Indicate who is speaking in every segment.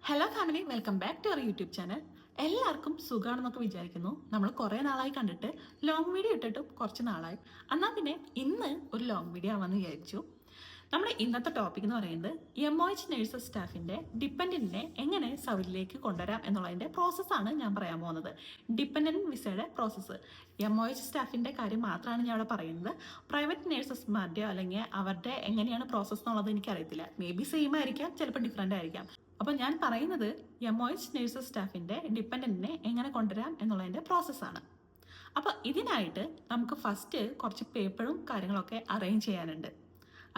Speaker 1: Hello family, welcome back to our YouTube channel. എല്ലാവർക്കും സുഖമാണെന്നൊക്കെ വിചാരിക്കുന്നു. നമ്മൾ കുറേ നാളായി കണ്ടിട്ട് ലോങ് വീഡിയോ ഇട്ടിട്ടും കുറച്ച് നാളായി. എന്നാൽ പിന്നെ ഇന്ന് ഒരു ലോങ് വീഡിയോ ആവാമെന്ന് വിചാരിച്ചു. നമ്മുടെ ഇന്നത്തെ ടോപ്പിക് എന്ന് പറയുന്നത് MOH നഴ്സസ് സ്റ്റാഫിൻ്റെ ഡിപ്പെൻഡൻറ്റിനെ എങ്ങനെ സൗദിയിലേക്ക് കൊണ്ടുവരാം എന്നുള്ളതിൻ്റെ പ്രോസസ്സാണ് ഞാൻ പറയാൻ പോകുന്നത്. ഡിപ്പെൻഡൻറ്റ് വിസയുടെ പ്രോസസ്സ്. MOH സ്റ്റാഫിൻ്റെ കാര്യം മാത്രമാണ് ഞാൻ അവിടെ പറയുന്നത്. പ്രൈവറ്റ് നഴ്സസ്മാരുടെയോ അല്ലെങ്കിൽ അവരുടെ എങ്ങനെയാണ് പ്രോസസ്സ് എന്നുള്ളത് എനിക്കറിയത്തില്ല. മേ ബി സെയിം ആയിരിക്കാം, ചിലപ്പോൾ ഡിഫറെൻ്റ് ആയിരിക്കാം. അപ്പോൾ ഞാൻ പറയുന്നത് MOH നഴ്സസ് സ്റ്റാഫിൻ്റെ ഡിപ്പെൻഡൻറ്റിനെ എങ്ങനെ കൊണ്ടുവരാം എന്നുള്ളതിൻ്റെ പ്രോസസ്സാണ്. അപ്പോൾ ഇതിനായിട്ട് നമുക്ക് ഫസ്റ്റ് കുറച്ച് പേപ്പറും കാര്യങ്ങളൊക്കെ അറേഞ്ച് ചെയ്യാനുണ്ട്.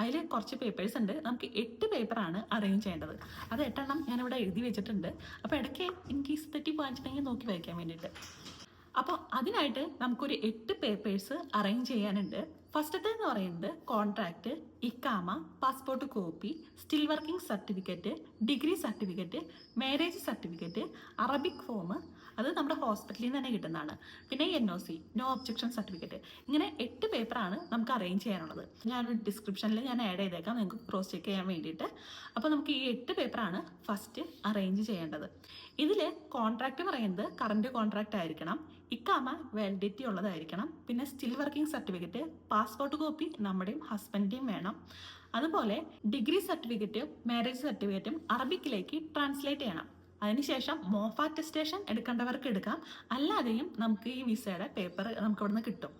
Speaker 1: അതിൽ കുറച്ച് പേപ്പേഴ്സ് ഉണ്ട്. നമുക്ക് 8 പേപ്പറാണ് അറേഞ്ച് ചെയ്യേണ്ടത്. അത് 8 ഞാനിവിടെ എഴുതി വെച്ചിട്ടുണ്ട്. അപ്പോൾ ഇടയ്ക്ക് എനിക്ക് തെറ്റി പോകാൻ നോക്കി വായിക്കാൻ വേണ്ടിയിട്ട്. അപ്പോൾ അതിനായിട്ട് നമുക്കൊരു 8 പേപ്പേഴ്സ് അറേഞ്ച് ചെയ്യാനുണ്ട്. ഫസ്റ്റത്തെ എന്ന് പറയുന്നത് കോൺട്രാക്റ്റ്, ഇക്കാമ, passport copy, still working certificate, degree certificate, marriage certificate, Arabic form, അത് നമ്മുടെ ഹോസ്പിറ്റലിൽ നിന്ന് തന്നെ കിട്ടുന്നതാണ്. പിന്നെ NOC, നോ ഒബ്ജക്ഷൻ സർട്ടിഫിക്കറ്റ്. ഇങ്ങനെ 8 പേപ്പറാണ് നമുക്ക് അറേഞ്ച് ചെയ്യാനുള്ളത്. ഞാനൊരു ഡിസ്ക്രിപ്ഷനിൽ ഞാൻ ആഡ് ചെയ്തേക്കാം നിങ്ങൾക്ക് ക്രോസ് ചെക്ക് ചെയ്യാൻ വേണ്ടിയിട്ട്. അപ്പോൾ നമുക്ക് ഈ 8 പേപ്പറാണ് ഫസ്റ്റ് അറേഞ്ച് ചെയ്യേണ്ടത്. ഇതിൽ കോൺട്രാക്റ്റ് പറയുന്നത് കറണ്ട് കോൺട്രാക്റ്റ് ആയിരിക്കണം, ഇക്കാമ വാലിഡിറ്റി ഉള്ളതായിരിക്കണം, പിന്നെ still working certificate, passport copy നമ്മുടെയും ഹസ്ബൻഡിൻ്റെയും വേണം. അതുപോലെ ഡിഗ്രി സർട്ടിഫിക്കറ്റും മാരേജ് സർട്ടിഫിക്കറ്റും അറബിക്കിലേക്ക് ട്രാൻസ്ലേറ്റ് ചെയ്യണം. അതിനുശേഷം മോഫ അറ്റസ്റ്റേഷൻ എടുക്കേണ്ടവർക്ക് എടുക്കാം, അല്ലാതെയും നമുക്ക് ഈ വിസയുടെ പേപ്പർ നമുക്ക് ഇവിടുന്ന് കിട്ടും.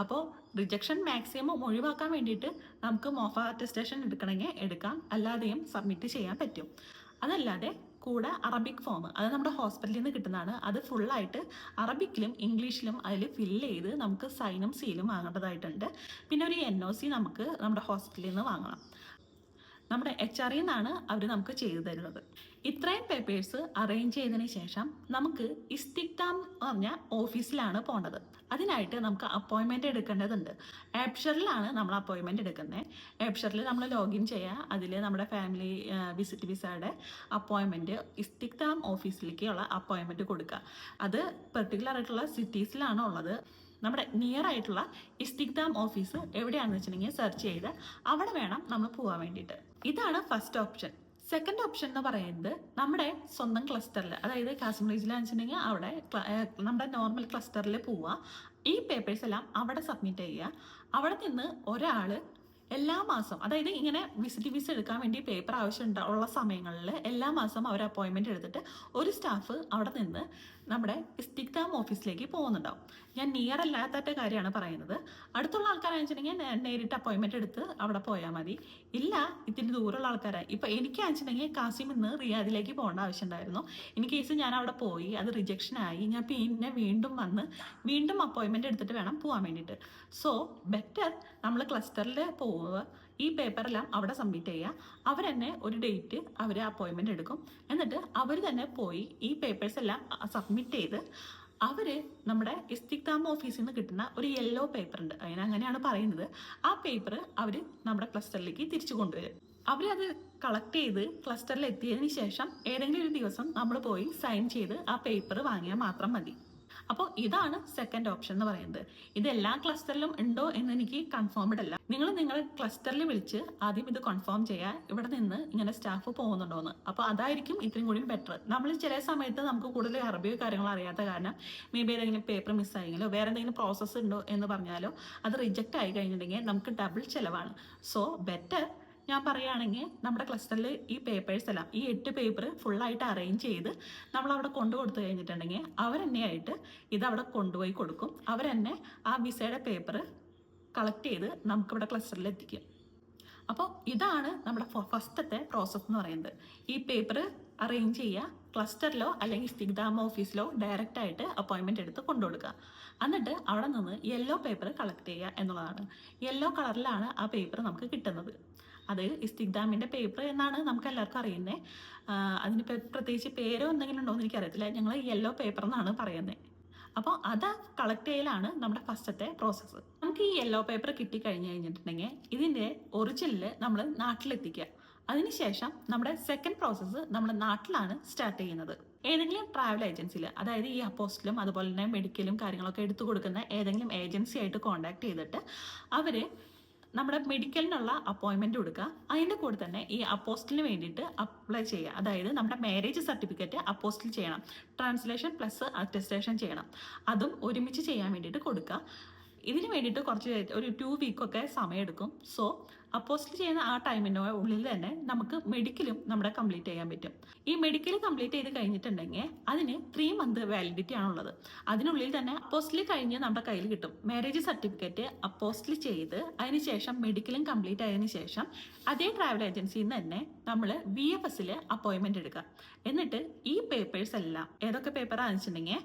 Speaker 1: അപ്പോൾ റിജക്ഷൻ മാക്സിമം ഒഴിവാക്കാൻ വേണ്ടിയിട്ട് നമുക്ക് മോഫ അറ്റസ്റ്റേഷൻ എടുക്കണമെങ്കിൽ എടുക്കാം, അല്ലാതെയും സബ്മിറ്റ് ചെയ്യാൻ പറ്റും. അതല്ലാതെ കൂടെ അറബിക് ഫോം, അത് നമ്മുടെ ഹോസ്പിറ്റലിൽ നിന്ന് കിട്ടുന്നതാണ്. അത് ഫുള്ളായിട്ട് അറബിക്കിലും ഇംഗ്ലീഷിലും അതിൽ ഫില്ല് ചെയ്ത് നമുക്ക് സൈനും സീലും വാങ്ങേണ്ടതായിട്ടുണ്ട്. പിന്നെ ഒരു NOC നമുക്ക് നമ്മുടെ ഹോസ്പിറ്റലിൽ നിന്ന് വാങ്ങണം. നമ്മുടെ HRE നിന്നാണ് അവർ നമുക്ക് ചെയ്തു തരുന്നത്. ഇത്രയും പേപ്പേഴ്സ് അറേഞ്ച് ചെയ്തതിന് ശേഷം നമുക്ക് ഇസ്തിഖ്ദാം എന്ന് പറഞ്ഞ ഓഫീസിലാണ് പോകേണ്ടത്. അതിനായിട്ട് നമുക്ക് അപ്പോയിൻമെൻറ്റ് എടുക്കേണ്ടതുണ്ട്. ആപ്ഷറിലാണ് നമ്മൾ അപ്പോയിൻമെൻറ്റ് എടുക്കുന്നത്. ആപ്ഷറിൽ നമ്മൾ ലോഗിൻ ചെയ്യുക, അതിൽ നമ്മുടെ ഫാമിലി വിസിറ്റ് വിസയുടെ അപ്പോയിൻമെൻറ്റ് ഇസ്തിഖ്ദാം ഓഫീസിലേക്കുള്ള അപ്പോയിൻമെൻറ്റ് കൊടുക്കുക. അത് പെർട്ടിക്കുലർ ആയിട്ടുള്ള സിറ്റീസിലാണ് ഉള്ളത്. നമ്മുടെ നിയർ ആയിട്ടുള്ള ഇസ്തിഖ്ദാം ഓഫീസ് എവിടെയാണെന്ന് വെച്ചിട്ടുണ്ടെങ്കിൽ സെർച്ച് ചെയ്ത് അവിടെ വേണം നമ്മൾ പോകാൻ വേണ്ടിയിട്ട്. ഇതാണ് ഫസ്റ്റ് ഓപ്ഷൻ. സെക്കൻഡ് ഓപ്ഷൻ എന്ന് പറയുന്നത് നമ്മുടെ സ്വന്തം ക്ലസ്റ്ററിൽ, അതായത് കാസിം റീജിയനിലാണെന്ന് വെച്ചിട്ടുണ്ടെങ്കിൽ അവിടെ നമ്മുടെ നോർമൽ ക്ലസ്റ്ററിൽ പോവുക, ഈ പേപ്പേഴ്സ് എല്ലാം അവിടെ സബ്മിറ്റ് ചെയ്യുക. അവിടെ നിന്ന് ഒരാൾ എല്ലാ മാസം, അതായത് ഇങ്ങനെ വിസിറ്റ് വിസ എടുക്കാൻ വേണ്ടി പേപ്പർ ആവശ്യമുള്ള സമയങ്ങളിൽ എല്ലാ മാസം അവർ അപ്പോയിൻമെൻറ്റ് എടുത്തിട്ട് ഒരു സ്റ്റാഫ് അവിടെ നിന്ന് നമ്മുടെ ഇസ്തിഖ്ദാം ഓഫീസിലേക്ക് പോകുന്നുണ്ടാവും. ഞാൻ നിയർ അല്ലാത്ത കാര്യമാണ് പറയുന്നത്. അടുത്തുള്ള ആൾക്കാരാണെന്ന് വെച്ചിട്ടുണ്ടെങ്കിൽ നേരിട്ട് അപ്പോയിൻമെൻറ്റ് എടുത്ത് അവിടെ പോയാൽ മതി. ഇല്ല, ഇതിന് ദൂരമുള്ള ആൾക്കാരായി, ഇപ്പോൾ എനിക്കാണെന്ന് വെച്ചിട്ടുണ്ടെങ്കിൽ കാസിം ഇന്ന് റിയാദിലേക്ക് പോകേണ്ട ആവശ്യമുണ്ടായിരുന്നു. ഇൻ കേസ് ഞാൻ അവിടെ പോയി അത് റിജക്ഷൻ ആയി, ഞാൻ പിന്നെ വീണ്ടും അപ്പോയിൻമെൻറ്റ് എടുത്തിട്ട് വേണം പോകാൻ വേണ്ടിയിട്ട്. സോ ബെറ്റർ നമ്മൾ ക്ലസ്റ്ററിൽ പോവുക, ഈ പേപ്പറെല്ലാം അവിടെ സബ്മിറ്റ് ചെയ്യുക. അവർ തന്നെ ഒരു ഡേറ്റ് അവർ അപ്പോയിൻമെൻറ്റ് എടുക്കും. എന്നിട്ട് അവർ തന്നെ പോയി ഈ പേപ്പേഴ്സ് എല്ലാം സബ്മിറ്റ് ചെയ്ത് അവർ നമ്മുടെ ഇസ്തിഖ്ദാം ഓഫീസിൽ നിന്ന് കിട്ടുന്ന ഒരു യെല്ലോ പേപ്പർ ഉണ്ട്, അങ്ങനെയാണ് പറയുന്നത്. ആ പേപ്പർ അവർ നമ്മുടെ ക്ലസ്റ്ററിലേക്ക് തിരിച്ചു കൊണ്ടുവരും. അവരത് കളക്ട് ചെയ്ത് ക്ലസ്റ്ററിൽ എത്തിയതിന് ശേഷം ഏതെങ്കിലും ഒരു ദിവസം നമ്മൾ പോയി സൈൻ ചെയ്ത് ആ പേപ്പർ വാങ്ങിയാൽ മാത്രം മതി. അപ്പോൾ ഇതാണ് സെക്കൻഡ് ഓപ്ഷൻ എന്ന് പറയുന്നത്. ഇത് എല്ലാ ക്ലസ്റ്ററിലും ഉണ്ടോ എന്ന് എനിക്ക് കൺഫേംഡ് അല്ല. നിങ്ങൾ ക്ലസ്റ്ററിൽ വിളിച്ച് ആദ്യം ഇത് കൺഫേം ചെയ്യുക, ഇവിടെ നിന്ന് ഇങ്ങനെ സ്റ്റാഫ് പോകുന്നുണ്ടോയെന്ന്. അപ്പോൾ അതായിരിക്കും ഇത്രയും കൂടി ബെറ്റർ. നമ്മൾ ചില സമയത്ത് നമുക്ക് കൂടുതൽ അറബിയോ കാര്യങ്ങളോ അറിയാത്ത കാരണം മേ ബി ഏതെങ്കിലും പേപ്പർ മിസ്സായെങ്കിലോ വേറെ എന്തെങ്കിലും പ്രോസസ്സ് ഉണ്ടോ എന്ന് പറഞ്ഞാലോ അത് റിജക്റ്റ് ആയി കഴിഞ്ഞിട്ടുണ്ടെങ്കിൽ നമുക്ക് ഡബിൾ ചിലവാണ്. സോ ബെറ്റർ ഞാൻ പറയുകയാണെങ്കിൽ നമ്മുടെ ക്ലസ്റ്ററിൽ ഈ പേപ്പേഴ്സ് എല്ലാം, ഈ 8 പേപ്പർ ഫുള്ളായിട്ട് അറേഞ്ച് ചെയ്ത് നമ്മളവിടെ കൊടുത്തു കഴിഞ്ഞിട്ടുണ്ടെങ്കിൽ അവരെന്നെയായിട്ട് ഇതവിടെ കൊണ്ടുപോയി കൊടുക്കും. അവരെന്നെ ആ വിസയുടെ പേപ്പർ കളക്ട് ചെയ്ത് നമുക്കിവിടെ ക്ലസ്റ്ററിൽ എത്തിക്കും. അപ്പോൾ ഇതാണ് നമ്മുടെ ഫസ്റ്റത്തെ പ്രോസസ്സ് എന്ന് പറയുന്നത്. ഈ പേപ്പർ അറേഞ്ച് ചെയ്യുക, ക്ലസ്റ്ററിലോ അല്ലെങ്കിൽ ഇസ്തിഖ്ദാം ഓഫീസിലോ ഡയറക്റ്റായിട്ട് അപ്പോയിൻമെൻറ്റ് എടുത്ത് കൊണ്ടുകൊടുക്കുക. എന്നിട്ട് അവിടെ നിന്ന് യെല്ലോ പേപ്പർ കളക്ട് ചെയ്യുക എന്നുള്ളതാണ്. യെല്ലോ കളറിലാണ് ആ പേപ്പർ നമുക്ക് കിട്ടുന്നത്. അത് ഇസ്തിഖ്ദാമിൻ്റെ പേപ്പർ എന്നാണ് നമുക്ക് എല്ലാവർക്കും അറിയുന്നത്. അതിന് പ്രത്യേകിച്ച് പേരോ എന്തെങ്കിലും ഉണ്ടോ എന്ന് എനിക്കറിയത്തില്ല. ഞങ്ങൾ യെല്ലോ പേപ്പർ എന്നാണ് പറയുന്നത്. അപ്പോൾ അത് കളക്ട് ചെയ്യലാണ് നമ്മുടെ ഫസ്റ്റത്തെ പ്രോസസ്സ്. നമുക്ക് ഈ യെല്ലോ പേപ്പർ കിട്ടിക്കഴിഞ്ഞ് കഴിഞ്ഞിട്ടുണ്ടെങ്കിൽ ഇതിൻ്റെ ഒറിജിനൽ നമ്മൾ നാട്ടിലെത്തിക്കുക. അതിനുശേഷം നമ്മുടെ സെക്കൻഡ് പ്രോസസ്സ് നമ്മൾ നാട്ടിലാണ് സ്റ്റാർട്ട് ചെയ്യുന്നത്. ഏതെങ്കിലും ട്രാവൽ ഏജൻസിയിൽ, അതായത് ഈ അപ്പോസ്റ്റിലും അതുപോലെ തന്നെ മെഡിക്കലും കാര്യങ്ങളൊക്കെ എടുത്തു കൊടുക്കുന്ന ഏതെങ്കിലും ഏജൻസി ആയിട്ട് കോൺടാക്ട് ചെയ്തിട്ട് അവർ നമ്മുടെ മെഡിക്കലിനുള്ള അപ്പോയിൻമെൻറ്റ് കൊടുക്കുക. അതിൻ്റെ കൂടെ തന്നെ ഈ അപ്പോസ്റ്റലിന് വേണ്ടിയിട്ട് അപ്ലൈ ചെയ്യുക. അതായത് നമ്മുടെ മാരേജ് സർട്ടിഫിക്കറ്റ് അപ്പോസ്റ്റൽ ചെയ്യണം, ട്രാൻസ്ലേഷൻ പ്ലസ് അറ്റസ്റ്റേഷൻ ചെയ്യണം. അതും ഒരുമിച്ച് ചെയ്യാൻ വേണ്ടിയിട്ട് കൊടുക്കുക. ഇതിന് വേണ്ടിയിട്ട് ഒരു 2 വീക്കൊക്കെ സമയമെടുക്കും. സോ അപ്പോസ്റ്റൽ ചെയ്യുന്ന ആ ടൈമിൻ്റെ ഉള്ളിൽ തന്നെ നമുക്ക് മെഡിക്കലും നമ്മുടെ കംപ്ലീറ്റ് ചെയ്യാൻ പറ്റും. ഈ മെഡിക്കൽ കംപ്ലീറ്റ് ചെയ്ത് കഴിഞ്ഞിട്ടുണ്ടെങ്കിൽ അതിന് 3 മന്ത് വാലിഡിറ്റി ആണുള്ളത്. അതിനുള്ളിൽ തന്നെ അപ്പോസ്റ്റൽ കഴിഞ്ഞ് നമ്മുടെ കയ്യിൽ കിട്ടും. മാരേജ് സർട്ടിഫിക്കറ്റ് അപ്പോസ്റ്റൽ ചെയ്ത് അതിനുശേഷം മെഡിക്കലും കംപ്ലീറ്റ് ആയതിനു ശേഷം അതേ ട്രാവൽ ഏജൻസിയിൽ നിന്ന് തന്നെ നമ്മൾ VFSൽ അപ്പോയിൻമെൻറ്റ് എടുക്കുക. എന്നിട്ട് ഈ പേപ്പേഴ്സ് എല്ലാം ഏതൊക്കെ പേപ്പറാണെന്ന് വെച്ചിട്ടുണ്ടെങ്കിൽ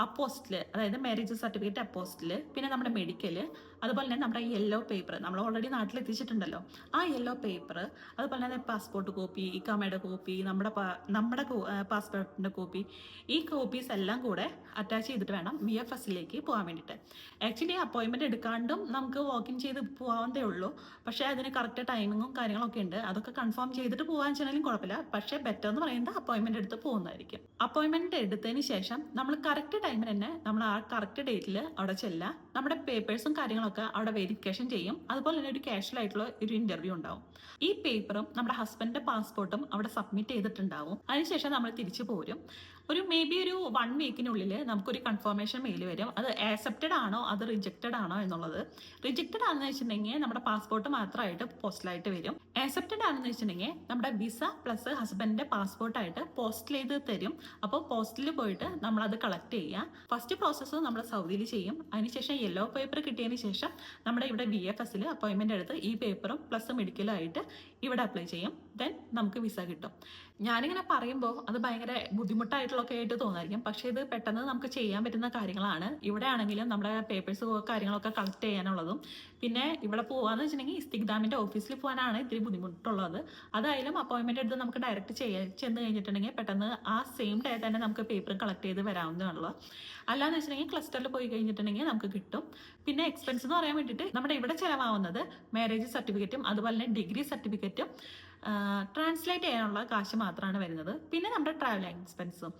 Speaker 1: അപ്പോസ്റ്റൽ, അതായത് മാരേജ് സർട്ടിഫിക്കറ്റ് അപ്പോസ്റ്റൽ, പിന്നെ നമ്മുടെ മെഡിക്കൽ, അതുപോലെ തന്നെ നമ്മുടെ യെല്ലോ പേപ്പർ നമ്മൾ ഓൾറെഡി നാട്ടിലെത്തിച്ചിട്ടുണ്ടല്ലോ ആ യെല്ലോ പേപ്പർ, അതുപോലെ തന്നെ പാസ്പോർട്ട് കോപ്പി, ഇക്കാമയുടെ കോപ്പി, നമ്മുടെ പാസ്പോർട്ടിൻ്റെ കോപ്പി, ഈ കോപ്പീസ് എല്ലാം കൂടെ അറ്റാച്ച് ചെയ്തിട്ട് വേണം VFSലേക്ക് പോകാൻ വേണ്ടിയിട്ട്. ആക്ച്വലി അപ്പോയിൻമെൻറ്റ് എടുക്കാണ്ടും നമുക്ക് വാക്കിൻ ചെയ്ത് പോകാവുന്നതേ ഉള്ളൂ. പക്ഷേ അതിന് കറക്റ്റ് ടൈമിങ്ങും കാര്യങ്ങളൊക്കെ ഉണ്ട്. അതൊക്കെ കൺഫേം ചെയ്തിട്ട് പോകാൻ വെച്ചാലും കുഴപ്പമില്ല. പക്ഷേ ബെറ്റർ എന്ന് പറയുന്നത് അപ്പോയിൻമെൻറ്റ് എടുത്ത് പോകുന്നതായിരിക്കും. അപ്പോയിൻമെൻറ്റ് എടുത്തതിന് ശേഷം നമ്മൾ കറക്റ്റ് ടൈമിൽ തന്നെ നമ്മൾ ആ കറക്റ്റ് ഡേറ്റിൽ അവിടെ ചെല്ലുക. നമ്മുടെ പേപ്പേഴ്സും കാര്യങ്ങളൊക്കെ അവിടെ വെരിഫിക്കേഷൻ ചെയ്യും. അതുപോലെ തന്നെ ഒരു കാഷ്വൽ ആയിട്ടുള്ള ഒരു ഇന്റർവ്യൂ ഉണ്ടാവും. ഈ പേപ്പറും നമ്മുടെ ഹസ്ബൻഡിന്റെ പാസ്പോർട്ടും അവിടെ സബ്മിറ്റ് ചെയ്തിട്ടുണ്ടാവും. അതിനുശേഷം നമ്മൾ തിരിച്ചു പോരും. മേ ബി ഒരു 1 വീക്കിനുള്ളിൽ നമുക്കൊരു കൺഫർമേഷൻ മെയിൽ വരും. അത് ആക്സെപ്റ്റഡ് ആണോ അത് റിജക്റ്റഡ് ആണോ എന്നുള്ളത്. റിജക്റ്റഡ് ആണെന്ന് വെച്ചിട്ടുണ്ടെങ്കിൽ നമ്മുടെ പാസ്പോർട്ട് മാത്രമായിട്ട് പോസ്റ്റലായിട്ട് വരും. ആക്സെപ്റ്റഡ് ആണെന്ന് വെച്ചിട്ടുണ്ടെങ്കിൽ നമ്മുടെ വിസ പ്ലസ് ഹസ്ബൻഡിന്റെ പാസ്പോർട്ടായിട്ട് പോസ്റ്റൽ ചെയ്ത് തരും. അപ്പോൾ പോസ്റ്റലിൽ പോയിട്ട് നമ്മളത് കളക്ട് ചെയ്യുക. ഫസ്റ്റ് പ്രോസസ്സ് നമ്മൾ സൗദിയിൽ ചെയ്യും. അതിനുശേഷം യെല്ലോ പേപ്പർ കിട്ടിയതിന് ശേഷം നമ്മുടെ ഇവിടെ VFSൽ അപ്പോയിൻമെൻറ്റ് എടുത്ത് ഈ പേപ്പറും പ്ലസ് മെഡിക്കലും ആയിട്ട് ഇവിടെ അപ്ലൈ ചെയ്യും. ദെൻ നമുക്ക് വിസ കിട്ടും. ഞാനിങ്ങനെ പറയുമ്പോൾ അത് ഭയങ്കര ബുദ്ധിമുട്ടായിട്ടുള്ളൊക്കെ ആയിട്ട് തോന്നായിരിക്കും. പക്ഷേ ഇത് പെട്ടെന്ന് നമുക്ക് ചെയ്യാൻ പറ്റുന്ന കാര്യങ്ങളാണ്. ഇവിടെ ആണെങ്കിലും നമ്മുടെ പേപ്പേഴ്സ് കാര്യങ്ങളൊക്കെ കളക്ട് ചെയ്യാനുള്ളതും, പിന്നെ ഇവിടെ പോകാന്ന് വെച്ചിട്ടുണ്ടെങ്കിൽ ഇസ്തിഖ്ദാമിൻ്റെ ഓഫീസിൽ പോകാനാണ് ഇത്തിരി ബുദ്ധിമുട്ടുള്ളത്. അതായാലും അപ്പോയിൻമെൻറ്റ് എടുത്ത് നമുക്ക് ഡയറക്റ്റ് ചെന്ന് കഴിഞ്ഞിട്ടുണ്ടെങ്കിൽ പെട്ടെന്ന് ആ സെയിം ഡേ തന്നെ നമുക്ക് പേപ്പർ കളക്ട് ചെയ്ത് വരാവുന്നതാണല്ലോ. അല്ലാന്ന് വെച്ചിട്ടുണ്ടെങ്കിൽ ക്ലസ്റ്ററിൽ പോയി കഴിഞ്ഞിട്ടുണ്ടെങ്കിൽ നമുക്ക് കിട്ടും. പിന്നെ എക്സ്പെൻസ് എന്ന് പറയാൻ വേണ്ടിയിട്ട് നമ്മുടെ ഇവിടെ ചിലവാകുന്നത് മാരേജ് സർട്ടിഫിക്കറ്റും അതുപോലെ തന്നെ ഡിഗ്രി സർട്ടിഫിക്കറ്റും ട്രാൻസ്ലേറ്റ് ചെയ്യാനുള്ള കാശ് മാത്രമാണ് വരുന്നത്. പിന്നെ നമ്മുടെ ട്രാവൽ എക്സ്പെൻസും.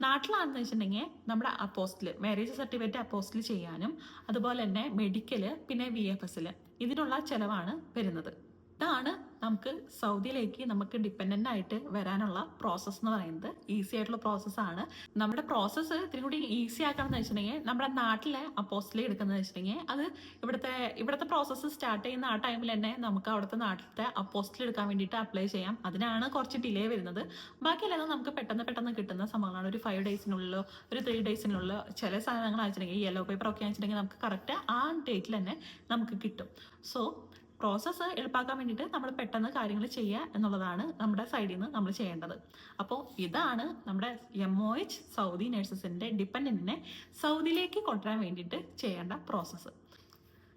Speaker 1: നാട്ടിലാണെന്ന് വെച്ചിട്ടുണ്ടെങ്കിൽ നമ്മുടെ അപ്പോസ്റ്റൽ മാരേജ് സർട്ടിഫിക്കറ്റ് അപ്പോസ്റ്റൽ ചെയ്യാനും അതുപോലെ തന്നെ മെഡിക്കൽ പിന്നെ VFSൽ ഇതിനുള്ള ചിലവാണ് വരുന്നത്. ഇതാണ് നമുക്ക് സൗദിയിലേക്ക് നമുക്ക് ഡിപ്പെൻഡൻ്റ് ആയിട്ട് വരാനുള്ള പ്രോസസ്സ് എന്ന് പറയുന്നത്. ഈസി ആയിട്ടുള്ള പ്രോസസ്സാണ്. നമ്മുടെ പ്രോസസ്സ് ഇത്തിരി കൂടി ഈസി ആക്കണമെന്ന് വെച്ചിട്ടുണ്ടെങ്കിൽ നമ്മുടെ നാട്ടിലെ അപ്പോസ്റ്റൽ എടുക്കുന്നത് വെച്ചിട്ടുണ്ടെങ്കിൽ അത് ഇവിടുത്തെ പ്രോസസ്സ് സ്റ്റാർട്ട് ചെയ്യുന്ന ആ ടൈമിൽ തന്നെ നമുക്ക് അവിടുത്തെ നാട്ടിലത്തെ അപ്പോസ്റ്റൽ എടുക്കാൻ വേണ്ടിയിട്ട് അപ്ലൈ ചെയ്യാം. അതിനാണ് കുറച്ച് ഡിലേ വരുന്നത്. ബാക്കിയെല്ലാം നമുക്ക് പെട്ടെന്ന് കിട്ടുന്ന സംഭവങ്ങളാണ്. ഒരു 5 ഡേയ്സിനുള്ളിലോ ഒരു 3 ഡേയ്സിനുള്ളിലോ ചില സാധനങ്ങൾ വെച്ചിട്ടുണ്ടെങ്കിൽ യെല്ലോ പേപ്പർ ഒക്കെ വെച്ചിട്ടുണ്ടെങ്കിൽ നമുക്ക് കറക്റ്റ് ആ ഡേറ്റിൽ തന്നെ നമുക്ക് കിട്ടും. സോ പ്രോസസ്സ് എളുപ്പമാക്കാൻ വേണ്ടിയിട്ട് നമ്മൾ പെട്ടെന്ന് കാര്യങ്ങൾ ചെയ്യുക എന്നുള്ളതാണ് നമ്മുടെ സൈഡിൽ നിന്ന് നമ്മൾ ചെയ്യേണ്ടത്. അപ്പോൾ ഇതാണ് നമ്മുടെ MOH സൗദി നഴ്സസിൻ്റെ ഡിപ്പെൻഡൻറ്റിനെ സൗദിയിലേക്ക് കൊണ്ടുവരാൻ വേണ്ടിയിട്ട് ചെയ്യേണ്ട പ്രോസസ്സ്.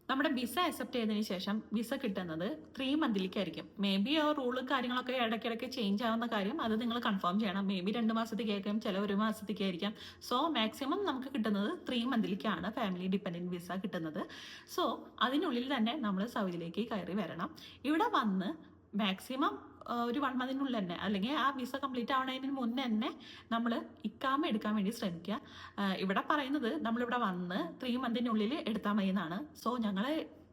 Speaker 1: നമ്മുടെ വിസ അക്സെപ്റ്റ് ചെയ്തതിന് ശേഷം വിസ കിട്ടുന്നത് 3 മന്തിലേക്കായിരിക്കും. മേ ബി ആ റൂളും കാര്യങ്ങളൊക്കെ ഇടയ്ക്കിടയ്ക്ക് ചേഞ്ച് ആവുന്ന കാര്യം അത് നിങ്ങൾ കൺഫേം ചെയ്യണം. മേ ബി 2 മാസത്തേക്കായിരിക്കും, ചില 1 മാസത്തേക്കായിരിക്കാം. സോ മാക്സിമം നമുക്ക് കിട്ടുന്നത് 3 മന്തിലേക്കാണ് ഫാമിലി ഡിപ്പെൻഡൻറ്റ് വിസ കിട്ടുന്നത്. സോ അതിനുള്ളിൽ തന്നെ നമ്മൾ സൗദിയിലേക്ക് കയറി വരണം. ഇവിടെ വന്ന് മാക്സിമം ഒരു 1 മന്തിനുള്ളിൽ തന്നെ, അല്ലെങ്കിൽ ആ വിസ കംപ്ലീറ്റ് ആവുന്നതിന് മുന്നേ തന്നെ നമ്മൾ ഇക്കാമ എടുക്കാൻ വേണ്ടി ശ്രമിക്കുക. ഇവിടെ പറയുന്നത് നമ്മളിവിടെ വന്ന് 3 മന്തിനുള്ളിൽ എടുത്താൽ മതി എന്നാണ്. സോ ഞങ്ങൾ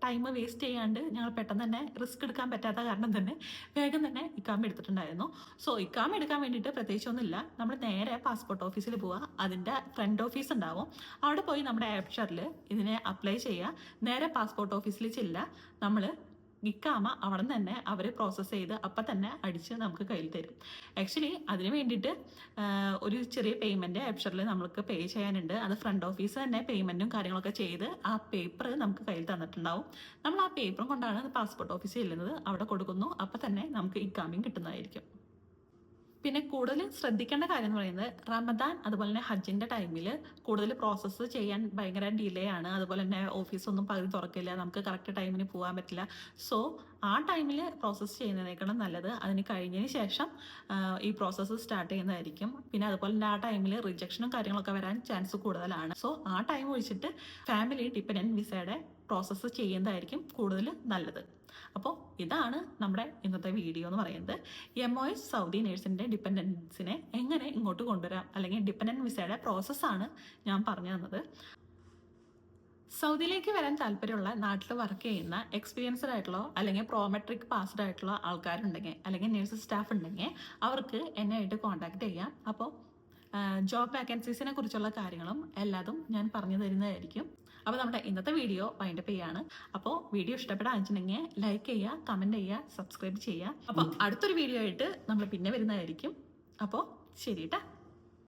Speaker 1: ടൈം വേസ്റ്റ് ചെയ്യാണ്ട് ഞങ്ങൾ പെട്ടെന്ന് തന്നെ റിസ്ക് എടുക്കാൻ പറ്റാത്ത കാരണം തന്നെ വേഗം തന്നെ ഇക്കാമ എടുത്തിട്ടുണ്ടായിരുന്നു. സോ ഇക്കാമ എടുക്കാൻ വേണ്ടിയിട്ട് പ്രത്യേകിച്ചൊന്നുമില്ല. നമ്മൾ നേരെ പാസ്പോർട്ട് ഓഫീസിൽ പോവുക. അതിൻ്റെ ഫ്രണ്ട് ഓഫീസ് ഉണ്ടാവും. അവിടെ പോയി നമ്മുടെ ആപ്ഷറിൽ ഇതിനെ അപ്ലൈ ചെയ്യുക. നേരെ പാസ്പോർട്ട് ഓഫീസിൽ ചെല്ലുക. നമ്മൾ ഇക്കാമ അവിടെ നിന്ന് തന്നെ അവർ പ്രോസസ്സ് ചെയ്ത് അപ്പം തന്നെ അടിച്ച് നമുക്ക് കയ്യിൽ തരും. ആക്ച്വലി അതിന് വേണ്ടിയിട്ട് ഒരു ചെറിയ പേയ്മെൻറ്റ് ആപ്ഷറിൽ നമുക്ക് പേ ചെയ്യാനുണ്ട്. അത് ഫ്രണ്ട് ഓഫീസ് തന്നെ പേയ്മെൻറ്റും കാര്യങ്ങളൊക്കെ ചെയ്ത് ആ പേപ്പർ നമുക്ക് കയ്യിൽ തന്നിട്ടുണ്ടാവും. നമ്മൾ ആ പേപ്പറും കൊണ്ടാണ് പാസ്പോർട്ട് ഓഫീസിൽ ചെല്ലുന്നത്. അവിടെ കൊടുക്കുന്നു. അപ്പം തന്നെ നമുക്ക് ഇക്കാമയും കിട്ടുന്നതായിരിക്കും. പിന്നെ കൂടുതൽ ശ്രദ്ധിക്കേണ്ട കാര്യം എന്ന് പറയുന്നത് റമദാൻ അതുപോലെ തന്നെ ഹജ്ജിൻ്റെ ടൈമിൽ കൂടുതൽ പ്രോസസ്സ് ചെയ്യാൻ ഭയങ്കര ഡിലേ ആണ്. അതുപോലെ തന്നെ ഓഫീസൊന്നും പകുതി തുറക്കില്ല, നമുക്ക് കറക്റ്റ് ടൈമിന് പോകാൻ പറ്റില്ല. സോ ആ ടൈമിൽ പ്രോസസ്സ് ചെയ്യുന്നതിനേക്കാളും നല്ലത് അതിന് കഴിഞ്ഞതിന് ശേഷം ഈ പ്രോസസ്സ് സ്റ്റാർട്ട് ചെയ്യുന്നതായിരിക്കും. പിന്നെ അതുപോലെ തന്നെ ആ ടൈമിൽ റിജക്ഷനും കാര്യങ്ങളൊക്കെ വരാൻ ചാൻസ് കൂടുതലാണ്. സോ ആ ടൈം ഒഴിച്ചിട്ട് ഫാമിലി ഡിപ്പെൻഡൻറ്റ് വിസയുടെ പ്രോസസ്സ് ചെയ്യുന്നതായിരിക്കും കൂടുതൽ നല്ലത്. അപ്പോൾ ഇതാണ് നമ്മുടെ ഇന്നത്തെ വീഡിയോ എന്ന് പറയുന്നത്. MOH സൗദി നേഴ്സിൻ്റെ ഡിപ്പെൻഡൻസിനെ എങ്ങനെ ഇങ്ങോട്ട് കൊണ്ടുവരാം, അല്ലെങ്കിൽ ഡിപ്പെൻഡൻറ്റ് വിസയുടെ പ്രോസസ്സാണ് ഞാൻ പറഞ്ഞു തന്നത്. സൗദിയിലേക്ക് വരാൻ താല്പര്യമുള്ള നാട്ടിൽ വർക്ക് ചെയ്യുന്ന എക്സ്പീരിയൻസ്ഡ് ആയിട്ടുള്ള അല്ലെങ്കിൽ പ്രോമെട്രിക് പാസ്ഡ് ആയിട്ടുള്ള ആൾക്കാരുണ്ടെങ്കിൽ അല്ലെങ്കിൽ നഴ്സ് സ്റ്റാഫ് ഉണ്ടെങ്കിൽ അവർക്ക് എന്നെ ആയിട്ട് കോൺടാക്ട് ചെയ്യാം. അപ്പോൾ ജോബ് വാക്കൻസീസിനെ കുറിച്ചുള്ള കാര്യങ്ങളും എല്ലാതും ഞാൻ പറഞ്ഞു തരുന്നതായിരിക്കും. അപ്പോൾ നമ്മുടെ ഇന്നത്തെ വീഡിയോ വൈൻഡപ്പ് ചെയ്യാണ്. അപ്പോൾ വീഡിയോ ഇഷ്ടപ്പെടാന്നുവെച്ചിട്ടുണ്ടെങ്കിൽ ലൈക്ക് ചെയ്യുക, കമൻറ്റ് ചെയ്യുക, സബ്സ്ക്രൈബ് ചെയ്യുക. അപ്പോൾ അടുത്തൊരു വീഡിയോ ആയിട്ട് നമ്മൾ പിന്നെ വരുന്നതായിരിക്കും. അപ്പോൾ ശരി കേട്ടോ.